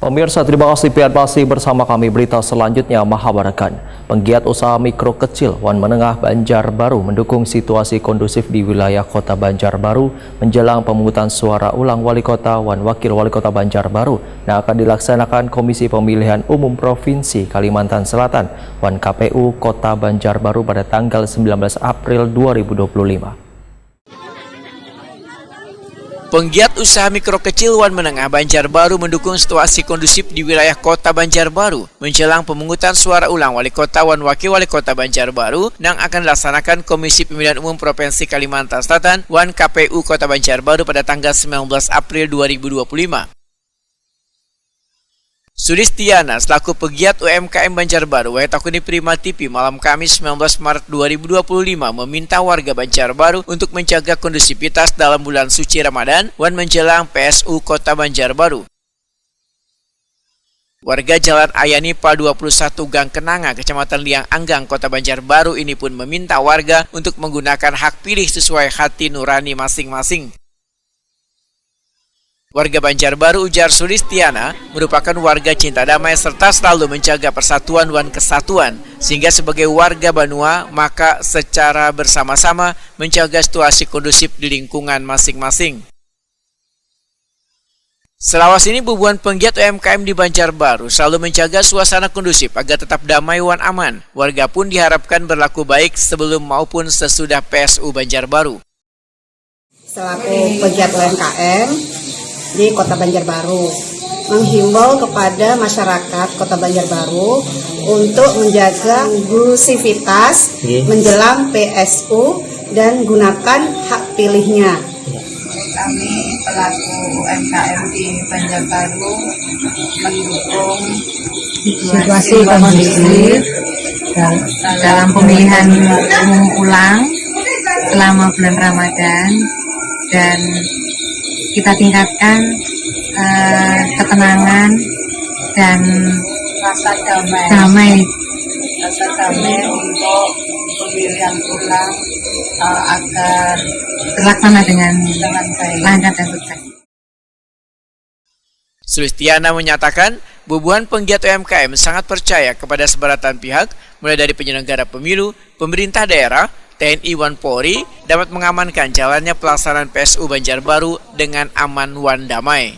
Pemirsa, terima kasih masih bersama kami. Berita selanjutnya, Mahabarakan. Penggiat usaha mikro kecil Wan Menengah Banjarbaru mendukung situasi kondusif di wilayah Kota Banjarbaru menjelang pemungutan suara ulang Wali Kota Wan Wakil Wali Kota Banjarbaru yang akan dilaksanakan Komisi Pemilihan Umum Provinsi Kalimantan Selatan Wan KPU Kota Banjarbaru pada tanggal 19 April 2025. Penggiat usaha mikro kecil Wan Menengah Banjarbaru mendukung situasi kondusif di wilayah Kota Banjarbaru menjelang pemungutan suara ulang Wali Kota Wan Wakil Wali Kota Banjarbaru yang akan dilaksanakan Komisi Pemilihan Umum Provinsi Kalimantan Selatan Wan KPU Kota Banjarbaru pada tanggal 19 April 2025. Sulistiana selaku pegiat UMKM Banjarbaru Waitakuni Prima TV malam Kamis 19 Maret 2025 meminta warga Banjarbaru untuk menjaga kondusivitas dalam bulan suci Ramadan Wan menjelang PSU Kota Banjarbaru. Warga Jalan Ayanipa 21 Gang Kenanga, Kecamatan Liang Anggang, Kota Banjarbaru ini pun meminta warga untuk menggunakan hak pilih sesuai hati nurani masing-masing. Warga Banjarbaru, ujar Sulistiana, merupakan warga cinta damai serta selalu menjaga persatuan dan kesatuan, sehingga sebagai warga Banua maka secara bersama-sama menjaga situasi kondusif di lingkungan masing-masing. Selawas ini bubuhan penggiat UMKM di Banjarbaru selalu menjaga suasana kondusif agar tetap damai dan aman. Warga pun diharapkan berlaku baik sebelum maupun sesudah PSU Banjarbaru. Selaku pegiat UMKM di Kota Banjarbaru, menghimbau kepada masyarakat Kota Banjarbaru untuk menjaga inklusivitas menjelang PSU dan gunakan hak pilihnya. Kami pelaku UMKM di Banjarbaru mendukung situasi kondusif dalam pemilihan umum ulang selama bulan Ramadan, dan kita tingkatkan ketenangan dan rasa damai untuk pemilihan ulang agar terlaksana dengan lancar dan sukses. Sulistiana menyatakan, bubuhan penggiat UMKM sangat percaya kepada sebaratan pihak, mulai dari penyelenggara pemilu, pemerintah daerah, TNI dan Polri dapat mengamankan jalannya pelaksanaan PSU Banjarbaru dengan aman dan damai.